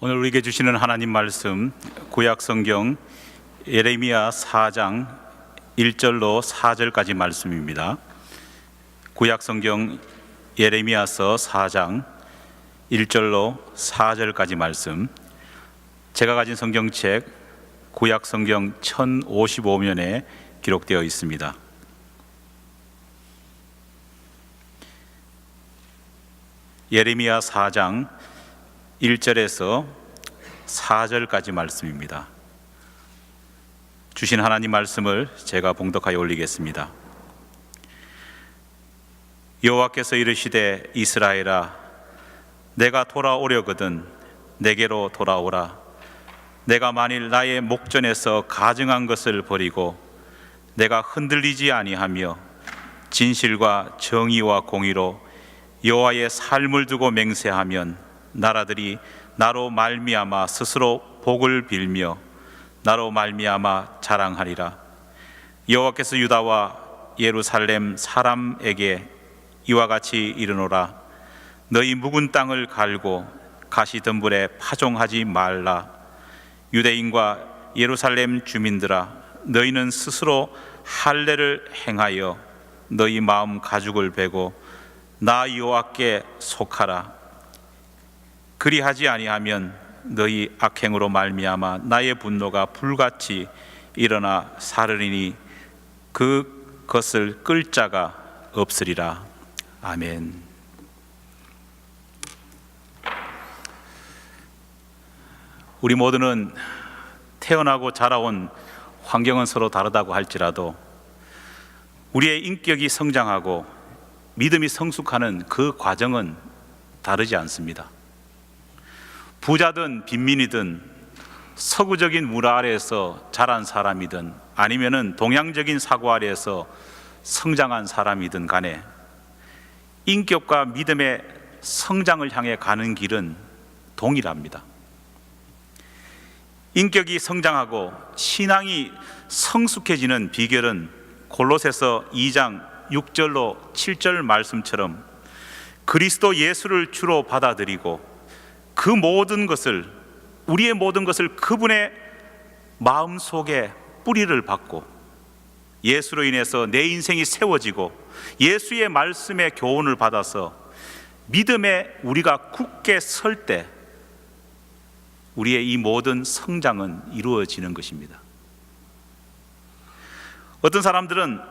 오늘 우리에게 주시는 하나님 말씀, 구약 성경 예레미야 4장 1절로 4절까지 말씀입니다. 구약 성경 예레미야서 4장 1절로 4절까지 말씀, 제가 가진 성경책 구약 성경 1055면에 기록되어 있습니다. 예레미야 4장 1절에서 4절까지 말씀입니다. 주신 하나님 말씀을 제가 봉독하여 올리겠습니다. 여호와께서 이르시되 이스라엘아, 내가 돌아오려거든 내게로 돌아오라. 내가 만일 나의 목전에서 가증한 것을 버리고 내가 흔들리지 아니하며 진실과 정의와 공의로 여호와의 삶을 두고 맹세하면 나라들이 나로 말미암아 스스로 복을 빌며 나로 말미암아 자랑하리라. 여호와께서 유다와 예루살렘 사람에게 이와 같이 이르노라. 너희 묵은 땅을 갈고 가시덤불에 파종하지 말라. 유대인과 예루살렘 주민들아, 너희는 스스로 할례를 행하여 너희 마음 가죽을 베고 나 여호와께 속하라. 그리하지 아니하면 너희 악행으로 말미암아 나의 분노가 불같이 일어나 사르리니 그것을 끌 자가 없으리라. 아멘. 우리 모두는 태어나고 자라온 환경은 서로 다르다고 할지라도 우리의 인격이 성장하고 믿음이 성숙하는 그 과정은 다르지 않습니다. 부자든 빈민이든 서구적인 문화 아래에서 자란 사람이든 아니면은 동양적인 사고 아래에서 성장한 사람이든 간에 인격과 믿음의 성장을 향해 가는 길은 동일합니다. 인격이 성장하고 신앙이 성숙해지는 비결은 골로새서 2장 6절로 7절 말씀처럼 그리스도 예수를 주로 받아들이고 그 모든 것을, 우리의 모든 것을 그분의 마음 속에 뿌리를 받고 예수로 인해서 내 인생이 세워지고 예수의 말씀의 교훈을 받아서 믿음에 우리가 굳게 설 때 우리의 이 모든 성장은 이루어지는 것입니다. 어떤 사람들은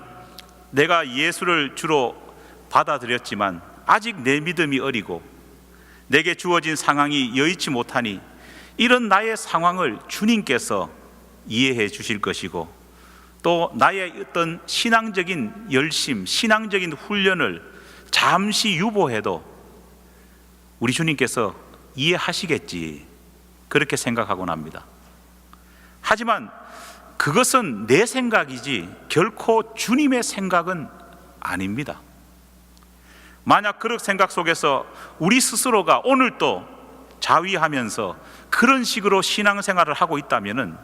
내가 예수를 주로 받아들였지만 아직 내 믿음이 어리고 내게 주어진 상황이 여의치 못하니 이런 나의 상황을 주님께서 이해해 주실 것이고 또 나의 어떤 신앙적인 열심, 신앙적인 훈련을 잠시 유보해도 우리 주님께서 이해하시겠지, 그렇게 생각하곤 합니다. 하지만 그것은 내 생각이지 결코 주님의 생각은 아닙니다. 만약 그런 생각 속에서 우리 스스로가 오늘도 자위하면서 그런 식으로 신앙생활을 하고 있다면은,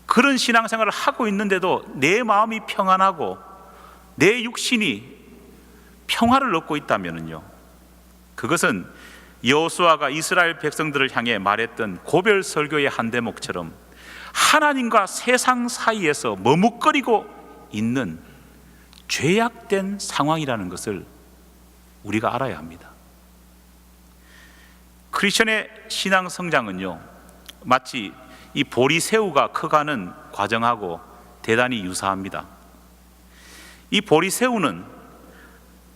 그런 신앙생활을 하고 있는데도 내 마음이 평안하고 내 육신이 평화를 얻고 있다면은요, 그것은 여호수아가 이스라엘 백성들을 향해 말했던 고별 설교의 한 대목처럼 하나님과 세상 사이에서 머뭇거리고 있는 죄악된 상황이라는 것을 우리가 알아야 합니다. 크리스천의 신앙 성장은요, 마치 이 보리새우가 커가는 과정하고 대단히 유사합니다. 이 보리새우는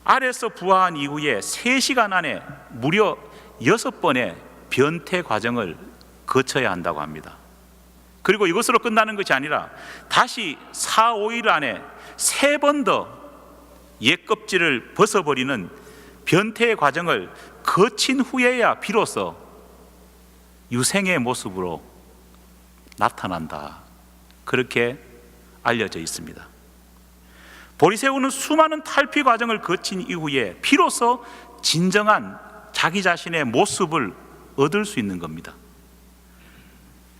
알에서 부화한 이후에 3시간 안에 무려 6번의 변태 과정을 거쳐야 한다고 합니다. 그리고 이것으로 끝나는 것이 아니라 다시 4, 5일 안에 3번 더 옛 껍질을 벗어버리는 변태의 과정을 거친 후에야 비로소 유생의 모습으로 나타난다, 그렇게 알려져 있습니다. 보리새우는 수많은 탈피 과정을 거친 이후에 비로소 진정한 자기 자신의 모습을 얻을 수 있는 겁니다.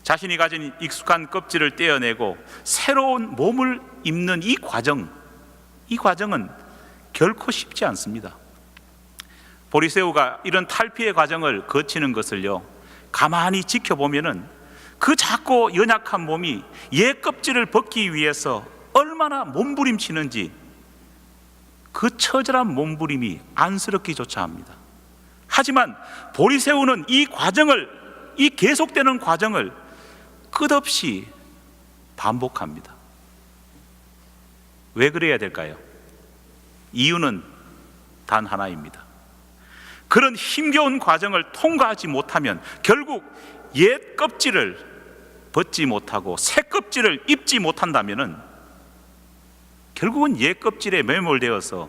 자신이 가진 익숙한 껍질을 떼어내고 새로운 몸을 입는 이 과정은 결코 쉽지 않습니다. 보리새우가 이런 탈피의 과정을 거치는 것을요, 가만히 지켜보면은 그 작고 연약한 몸이 옛 껍질을 벗기 위해서 얼마나 몸부림치는지 그 처절한 몸부림이 안쓰럽기조차 합니다. 하지만 보리새우는 이 계속되는 과정을 끝없이 반복합니다. 왜 그래야 될까요? 이유는 단 하나입니다. 그런 힘겨운 과정을 통과하지 못하면 결국 옛 껍질을 벗지 못하고 새 껍질을 입지 못한다면 결국은 옛 껍질에 매몰되어서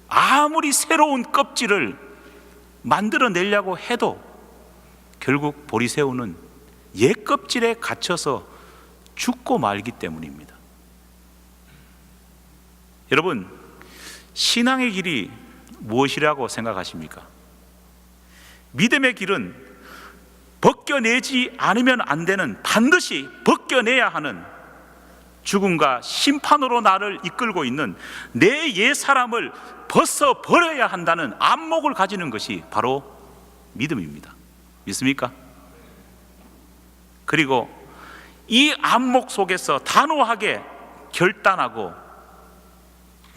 아무리 새로운 껍질을 만들어내려고 해도 결국 보리새우는 옛 껍질에 갇혀서 죽고 말기 때문입니다. 여러분, 신앙의 길이 무엇이라고 생각하십니까? 믿음의 길은 벗겨내지 않으면 안 되는, 반드시 벗겨내야 하는 죽음과 심판으로 나를 이끌고 있는 내 옛 사람을 벗어버려야 한다는 안목을 가지는 것이 바로 믿음입니다. 믿습니까? 그리고 이 안목 속에서 단호하게 결단하고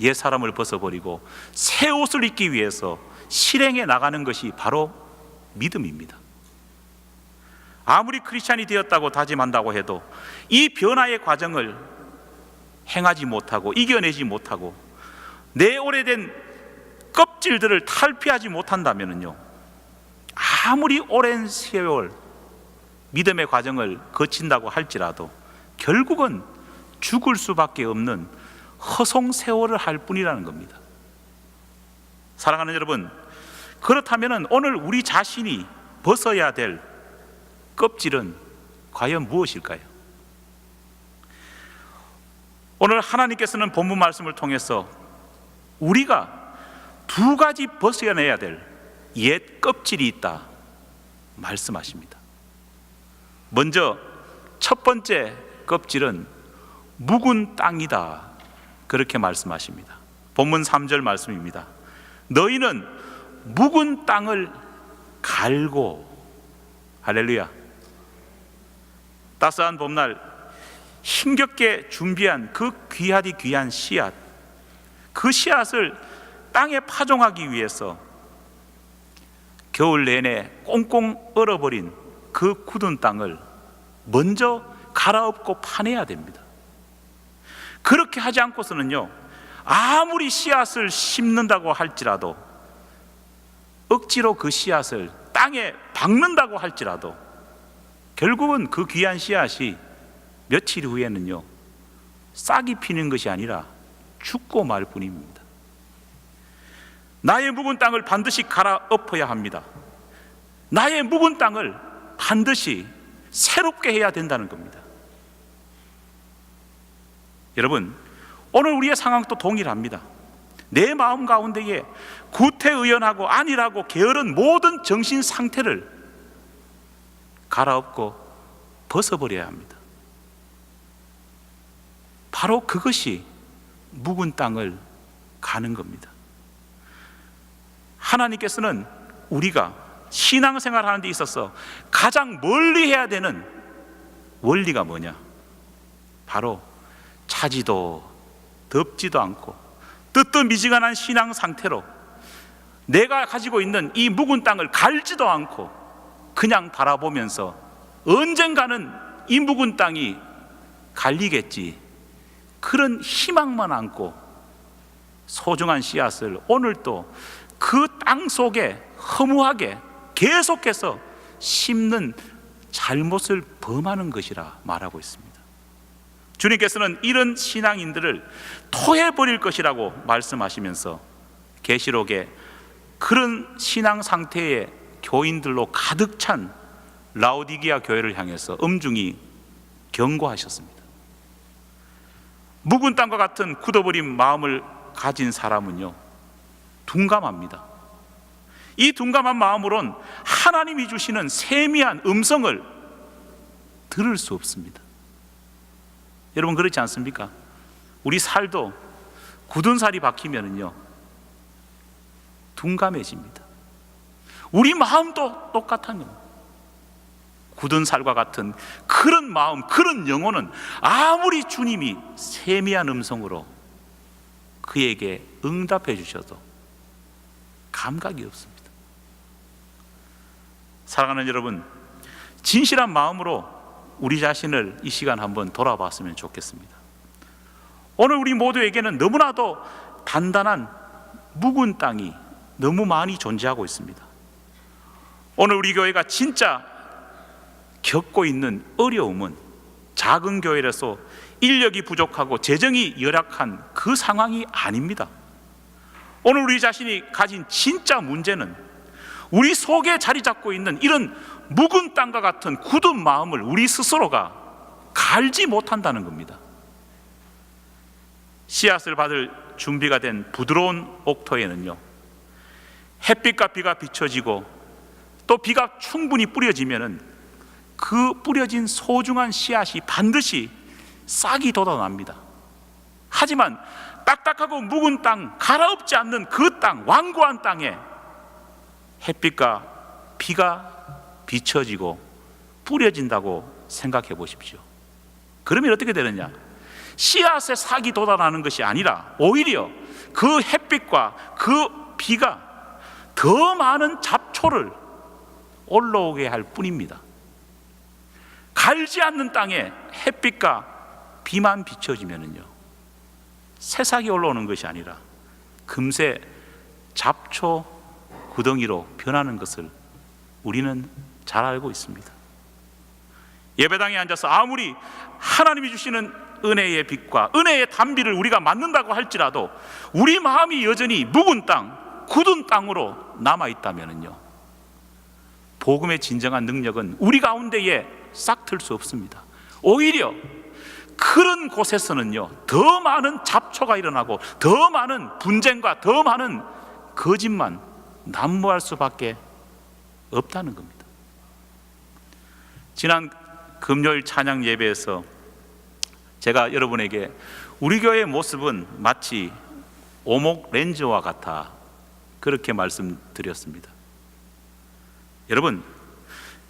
옛 사람을 벗어버리고 새 옷을 입기 위해서 실행해 나가는 것이 바로 믿음입니다. 아무리 크리스찬이 되었다고 다짐한다고 해도 이 변화의 과정을 행하지 못하고 이겨내지 못하고 내 오래된 껍질들을 탈피하지 못한다면요, 아무리 오랜 세월 믿음의 과정을 거친다고 할지라도 결국은 죽을 수밖에 없는 허송세월을 할 뿐이라는 겁니다. 사랑하는 여러분, 그렇다면 오늘 우리 자신이 벗어야 될 껍질은 과연 무엇일까요? 오늘 하나님께서는 본문 말씀을 통해서 우리가 두 가지 벗어내야 될 옛 껍질이 있다 말씀하십니다. 먼저 첫 번째 껍질은 묵은 땅이다, 그렇게 말씀하십니다. 본문 3절 말씀입니다. 너희는 묵은 땅을 갈고, 할렐루야, 따스한 봄날 힘겹게 준비한 그 귀하디 귀한 씨앗, 그 씨앗을 땅에 파종하기 위해서 겨울 내내 꽁꽁 얼어버린 그 굳은 땅을 먼저 갈아엎고 파내야 됩니다. 그렇게 하지 않고서는요, 아무리 씨앗을 심는다고 할지라도, 억지로 그 씨앗을 땅에 박는다고 할지라도 결국은 그 귀한 씨앗이 며칠 후에는요, 싹이 피는 것이 아니라 죽고 말 뿐입니다. 나의 묵은 땅을 반드시 갈아엎어야 합니다. 나의 묵은 땅을 반드시 새롭게 해야 된다는 겁니다. 여러분, 오늘 우리의 상황도 동일합니다. 내 마음 가운데에 구태의연하고 안일하고 게으른 모든 정신 상태를 갈아엎고 벗어버려야 합니다. 바로 그것이 묵은 땅을 가는 겁니다. 하나님께서는 우리가 신앙생활 하는 데 있어서 가장 멀리 해야 되는 원리가 뭐냐? 바로 차지도 덥지도 않고 뜨뜻미지근한 신앙 상태로 내가 가지고 있는 이 묵은 땅을 갈지도 않고 그냥 바라보면서 언젠가는 이 묵은 땅이 갈리겠지, 그런 희망만 안고 소중한 씨앗을 오늘 또 그 땅 속에 허무하게 계속해서 심는 잘못을 범하는 것이라 말하고 있습니다. 주님께서는 이런 신앙인들을 토해버릴 것이라고 말씀하시면서 계시록에 그런 신앙 상태의 교인들로 가득 찬 라오디게아 교회를 향해서 엄중히 경고하셨습니다. 묵은 땅과 같은 굳어버린 마음을 가진 사람은요, 둔감합니다. 이 둔감한 마음으론 하나님이 주시는 세미한 음성을 들을 수 없습니다. 여러분, 그렇지 않습니까? 우리 살도 굳은 살이 박히면은요, 둔감해집니다. 우리 마음도 똑같은 겁니다. 굳은 살과 같은 그런 마음, 그런 영혼은 아무리 주님이 세미한 음성으로 그에게 응답해 주셔도 감각이 없습니다. 사랑하는 여러분, 진실한 마음으로 우리 자신을 이 시간 한번 돌아봤으면 좋겠습니다. 오늘 우리 모두에게는 너무나도 단단한 묵은 땅이 너무 많이 존재하고 있습니다. 오늘 우리 교회가 진짜 겪고 있는 어려움은 작은 교회라서 인력이 부족하고 재정이 열악한 그 상황이 아닙니다. 오늘 우리 자신이 가진 진짜 문제는 우리 속에 자리 잡고 있는 이런 묵은 땅과 같은 굳은 마음을 우리 스스로가 갈지 못한다는 겁니다. 씨앗을 받을 준비가 된 부드러운 옥토에는요, 햇빛과 비가 비춰지고 또 비가 충분히 뿌려지면은 그 뿌려진 소중한 씨앗이 반드시 싹이 돋아납니다. 하지만 딱딱하고 묵은 땅, 가라앉지 않는 그 땅, 완고한 땅에 햇빛과 비가 비춰지고 뿌려진다고 생각해 보십시오. 그러면 어떻게 되느냐? 씨앗에 싹이 돋아나는 것이 아니라 오히려 그 햇빛과 그 비가 더 많은 잡초를 올라오게 할 뿐입니다. 갈지 않는 땅에 햇빛과 비만 비춰지면요, 새싹이 올라오는 것이 아니라 금세 잡초 구덩이로 변하는 것을 우리는 잘 알고 있습니다. 예배당에 앉아서 아무리 하나님이 주시는 은혜의 빛과 은혜의 단비를 우리가 맞는다고 할지라도 우리 마음이 여전히 묵은 땅, 굳은 땅으로 남아있다면요, 복음의 진정한 능력은 우리 가운데에 싹 틀 수 없습니다. 오히려 그런 곳에서는요, 더 많은 잡초가 일어나고 더 많은 분쟁과 더 많은 거짓만 난무할 수밖에 없다는 겁니다. 지난 금요일 찬양 예배에서 제가 여러분에게 우리 교회의 모습은 마치 오목 렌즈와 같아, 그렇게 말씀드렸습니다. 여러분,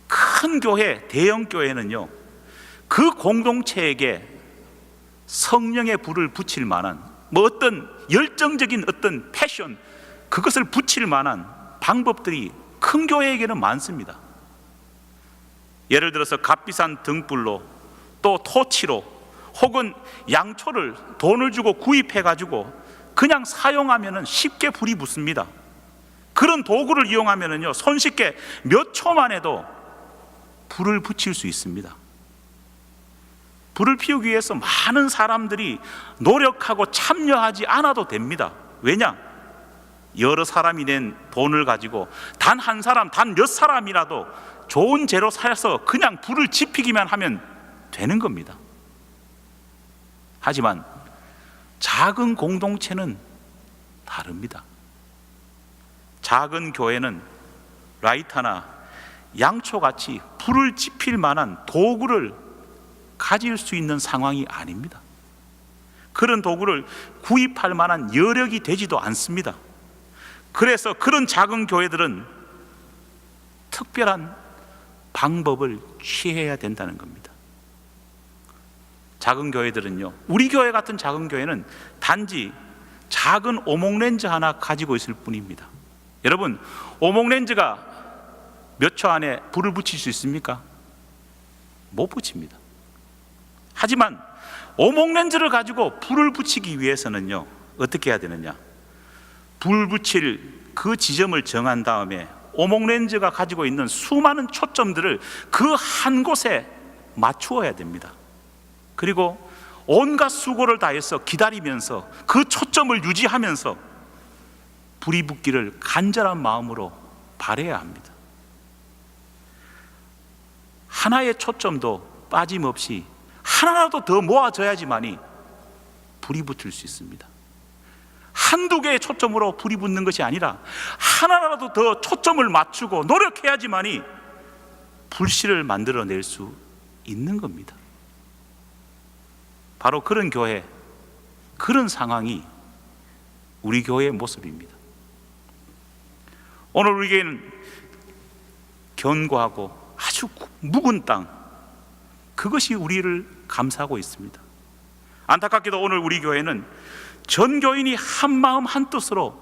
큰 교회, 대형 교회는요, 그 공동체에게 성령의 불을 붙일 만한 어떤 열정적인 어떤 패션, 그것을 붙일 만한 방법들이 큰 교회에게는 많습니다. 예를 들어서 값비싼 등불로, 또 토치로, 혹은 양초를 돈을 주고 구입해 가지고 그냥 사용하면은 쉽게 불이 붙습니다. 그런 도구를 이용하면은요, 손쉽게 몇 초만 해도 불을 붙일 수 있습니다. 불을 피우기 위해서 많은 사람들이 노력하고 참여하지 않아도 됩니다. 왜냐? 여러 사람이 낸 돈을 가지고 단 한 사람, 단 몇 사람이라도 좋은 재료 사서 그냥 불을 지피기만 하면 되는 겁니다. 하지만 작은 공동체는 다릅니다. 작은 교회는 라이터나 양초같이 불을 지필 만한 도구를 가질 수 있는 상황이 아닙니다. 그런 도구를 구입할 만한 여력이 되지도 않습니다. 그래서 그런 작은 교회들은 특별한 방법을 취해야 된다는 겁니다. 작은 교회들은요, 우리 교회 같은 작은 교회는 단지 작은 오목렌즈 하나 가지고 있을 뿐입니다. 여러분, 오목렌즈가 몇 초 안에 불을 붙일 수 있습니까? 못 붙입니다. 하지만 오목렌즈를 가지고 불을 붙이기 위해서는요, 어떻게 해야 되느냐? 불 붙일 그 지점을 정한 다음에 오목렌즈가 가지고 있는 수많은 초점들을 그 한 곳에 맞추어야 됩니다. 그리고 온갖 수고를 다해서 기다리면서 그 초점을 유지하면서 불이 붙기를 간절한 마음으로 바라야 합니다. 하나의 초점도 빠짐없이 하나라도 더 모아져야지만이 불이 붙을 수 있습니다. 한두 개의 초점으로 불이 붙는 것이 아니라 하나라도 더 초점을 맞추고 노력해야지만이 불씨를 만들어낼 수 있는 겁니다. 바로 그런 교회, 그런 상황이 우리 교회의 모습입니다. 오늘 우리 교회는 견고하고 아주 아주 묵은 땅, 그것이 우리를 감싸고 있습니다. 안타깝게도 오늘 우리 교회는 전 교인이 한 마음 한 뜻으로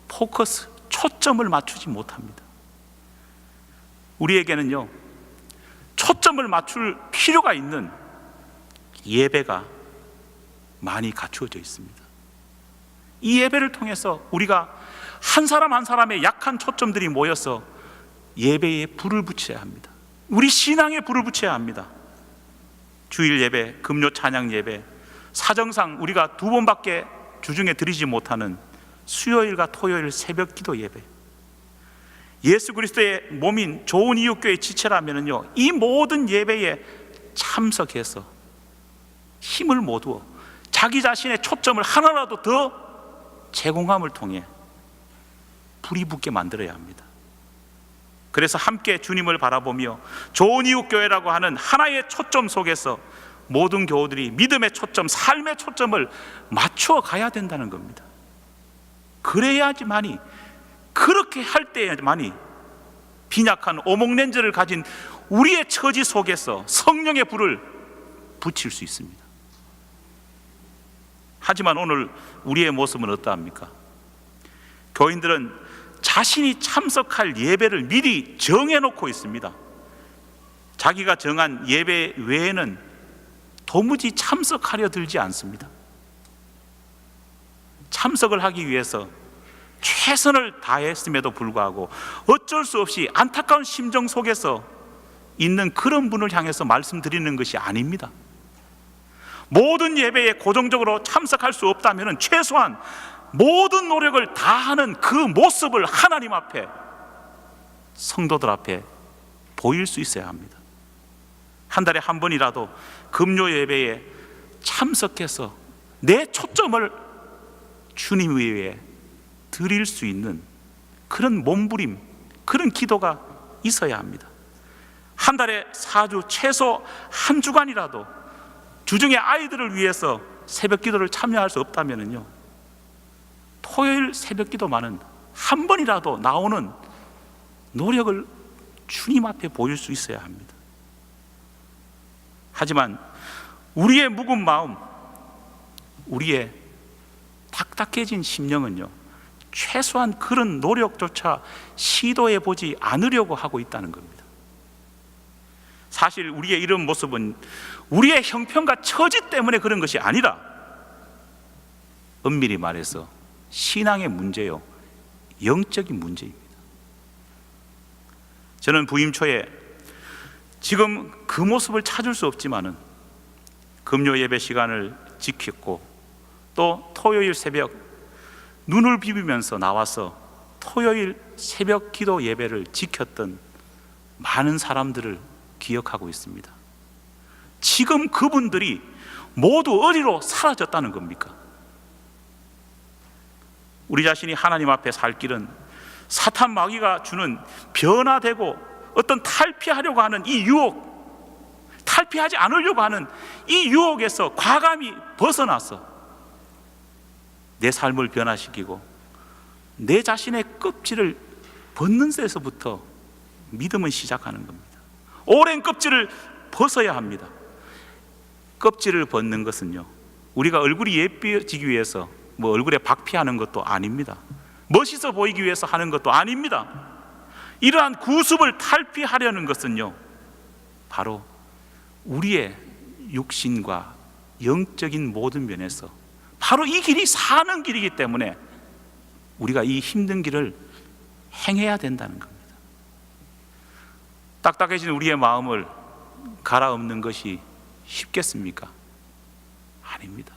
포커스, 초점을 맞추지 못합니다. 우리에게는요, 초점을 맞출 필요가 있는 예배가 많이 갖추어져 있습니다. 이 예배를 통해서 우리가 한 사람 한 사람의 약한 초점들이 모여서 예배에 불을 붙여야 합니다. 우리 신앙에 불을 붙여야 합니다. 주일 예배, 금요 찬양 예배, 사정상 우리가 2번밖에 주중에 드리지 못하는 수요일과 토요일 새벽 기도 예배, 예수 그리스도의 몸인 좋은 이웃교회 지체라면요, 이 모든 예배에 참석해서 힘을 모두어 자기 자신의 초점을 하나라도 더 제공함을 통해 불이 붙게 만들어야 합니다. 그래서 함께 주님을 바라보며 좋은 이웃교회라고 하는 하나의 초점 속에서 모든 교우들이 믿음의 초점, 삶의 초점을 맞추어 가야 된다는 겁니다. 그래야지만이, 그렇게 할 때만이 빈약한 오목렌즈를 가진 우리의 처지 속에서 성령의 불을 붙일 수 있습니다. 하지만 오늘 우리의 모습은 어떠합니까? 교인들은 자신이 참석할 예배를 미리 정해놓고 있습니다. 자기가 정한 예배 외에는 도무지 참석하려 들지 않습니다. 참석을 하기 위해서 최선을 다했음에도 불구하고 어쩔 수 없이 안타까운 심정 속에서 있는 그런 분을 향해서 말씀드리는 것이 아닙니다. 모든 예배에 고정적으로 참석할 수 없다면 최소한 모든 노력을 다하는 그 모습을 하나님 앞에, 성도들 앞에 보일 수 있어야 합니다. 한 달에 한 번이라도 금요 예배에 참석해서 내 초점을 주님 위에 드릴 수 있는 그런 몸부림, 그런 기도가 있어야 합니다. 한 달에 4주, 최소 한 주간이라도 주중에 아이들을 위해서 새벽 기도를 참여할 수 없다면요, 토요일 새벽 기도만은 한 번이라도 나오는 노력을 주님 앞에 보일 수 있어야 합니다. 하지만 우리의 묵은 마음, 우리의 딱딱해진 심령은요, 최소한 그런 노력조차 시도해 보지 않으려고 하고 있다는 겁니다. 사실 우리의 이런 모습은 우리의 형편과 처지 때문에 그런 것이 아니라 엄밀히 말해서 신앙의 문제요, 영적인 문제입니다. 저는 부임 초에 지금 그 모습을 찾을 수 없지만은 금요 예배 시간을 지켰고 또 토요일 새벽 눈을 비비면서 나와서 토요일 새벽 기도 예배를 지켰던 많은 사람들을 기억하고 있습니다. 지금 그분들이 모두 어디로 사라졌다는 겁니까? 우리 자신이 하나님 앞에 살 길은 사탄 마귀가 주는 변화되고 어떤 탈피하려고 하는 이 유혹, 탈피하지 않으려고 하는 이 유혹에서 과감히 벗어나서 내 삶을 변화시키고 내 자신의 껍질을 벗는 데서부터 믿음은 시작하는 겁니다. 오랜 껍질을 벗어야 합니다. 껍질을 벗는 것은요, 우리가 얼굴이 예뻐지기 위해서 얼굴에 박피하는 것도 아닙니다. 멋있어 보이기 위해서 하는 것도 아닙니다. 이러한 구습을 탈피하려는 것은요, 바로 우리의 육신과 영적인 모든 면에서 바로 이 길이 사는 길이기 때문에 우리가 이 힘든 길을 행해야 된다는 겁니다. 딱딱해진 우리의 마음을 갈아엎는 것이 쉽겠습니까? 아닙니다.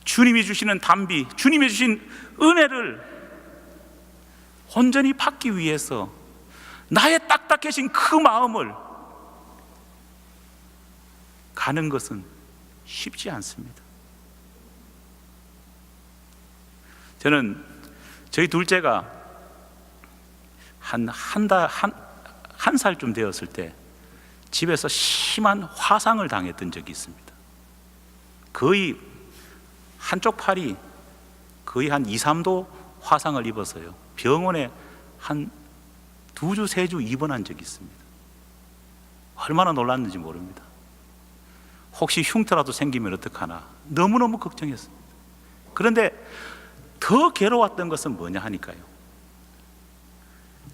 주님이 주시는 단비, 주님이 주신 은혜를 온전히 받기 위해서 나의 딱딱해진 그 마음을 가는 것은 쉽지 않습니다. 저는 저희 둘째가 한 살쯤 되었을 때 집에서 심한 화상을 당했던 적이 있습니다. 거의 한쪽 팔이 거의 한 2, 3도 화상을 입어서요, 병원에 한 2주, 3주 입원한 적이 있습니다. 얼마나 놀랐는지 모릅니다. 혹시 흉터라도 생기면 어떡하나 너무너무 걱정했습니다. 그런데 더 괴로웠던 것은 뭐냐 하니까요,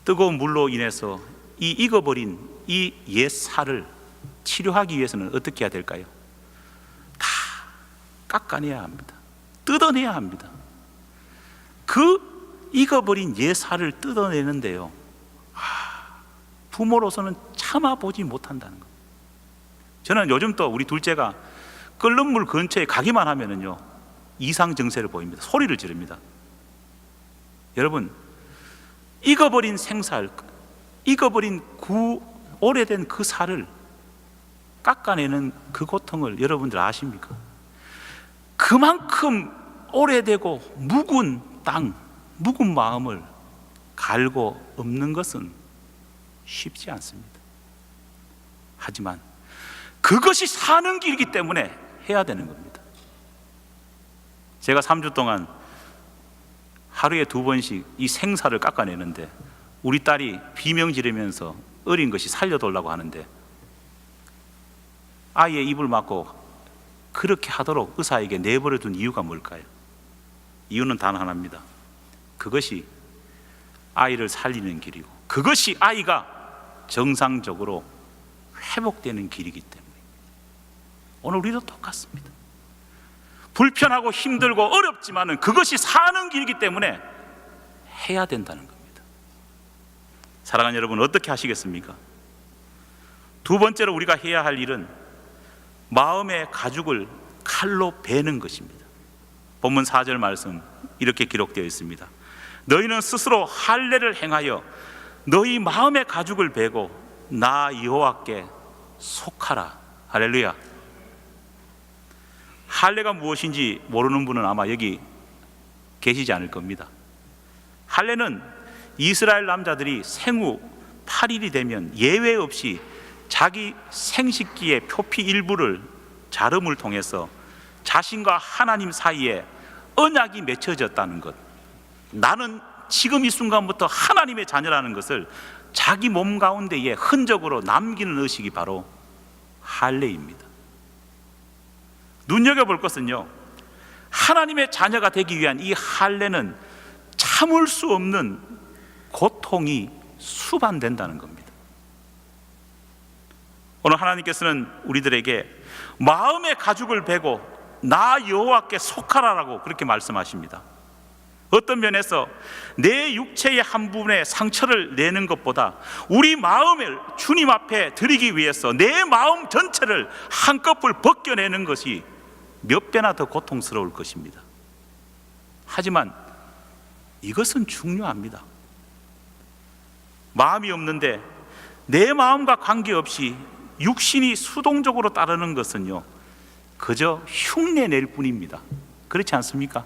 뜨거운 물로 인해서 이 익어버린 이 옛 살을 치료하기 위해서는 어떻게 해야 될까요? 다 깎아내야 합니다. 뜯어내야 합니다. 그 익어버린 옛 살을 뜯어내는데요, 부모로서는 참아보지 못한다는 것. 저는 요즘 또 우리 둘째가 끓는 물 근처에 가기만 하면은요 이상 증세를 보입니다. 소리를 지릅니다. 여러분, 익어버린 생살, 익어버린 오래된 그 살을 깎아내는 그 고통을 여러분들 아십니까? 그만큼 오래되고 묵은 땅, 묵은 마음을 갈고 엎는 것은 쉽지 않습니다. 하지만 그것이 사는 길이기 때문에 해야 되는 겁니다. 제가 3주 동안 하루에 2번씩 이 생살을 깎아내는데 우리 딸이 비명 지르면서 어린 것이 살려달라고 하는데 아이의 입을 막고 그렇게 하도록 의사에게 내버려 둔 이유가 뭘까요? 이유는 단 하나입니다. 그것이 아이를 살리는 길이고 그것이 아이가 정상적으로 회복되는 길이기 때문에 오늘 우리도 똑같습니다. 불편하고 힘들고 어렵지만은 그것이 사는 길이기 때문에 해야 된다는 겁니다. 사랑하는 여러분, 어떻게 하시겠습니까? 2번째로 우리가 해야 할 일은 마음의 가죽을 칼로 베는 것입니다. 본문 4절 말씀 이렇게 기록되어 있습니다. 너희는 스스로 할례를 행하여 너희 마음의 가죽을 베고 나 여호와께 속하라. 할렐루야. 할례가 무엇인지 모르는 분은 아마 여기 계시지 않을 겁니다. 할례는 이스라엘 남자들이 생후 8일이 되면 예외 없이 자기 생식기의 표피 일부를 자름을 통해서 자신과 하나님 사이에 언약이 맺혀졌다는 것, 나는 지금 이 순간부터 하나님의 자녀라는 것을 자기 몸 가운데에 흔적으로 남기는 의식이 바로 할례입니다. 눈여겨볼 것은요, 하나님의 자녀가 되기 위한 이 할례는 참을 수 없는 고통이 수반된다는 겁니다. 오늘 하나님께서는 우리들에게 마음의 가죽을 베고 나 여호와께 속하라라고 그렇게 말씀하십니다. 어떤 면에서 내 육체의 한 부분에 상처를 내는 것보다 우리 마음을 주님 앞에 드리기 위해서 내 마음 전체를 한꺼풀 벗겨내는 것이 몇 배나 더 고통스러울 것입니다. 하지만 이것은 중요합니다. 마음이 없는데 내 마음과 관계없이 육신이 수동적으로 따르는 것은요, 그저 흉내낼 뿐입니다. 그렇지 않습니까?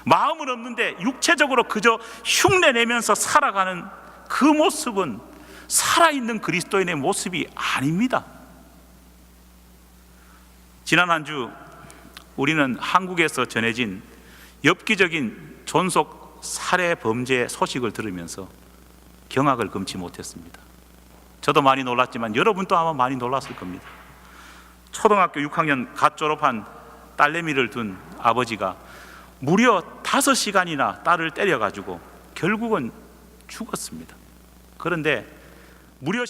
마음은 없는데 육체적으로 그저 흉내내면서 살아가는 그 모습은 살아있는 그리스도인의 모습이 아닙니다. 지난 한 주 우리는 한국에서 전해진 엽기적인 존속 살해 범죄 소식을 들으면서 경악을 금치 못했습니다. 저도 많이 놀랐지만 여러분도 아마 많이 놀랐을 겁니다. 초등학교 6학년 갓 졸업한 딸내미를 둔 아버지가 무려 5시간이나 딸을 때려가지고 결국은 죽었습니다. 그런데 무려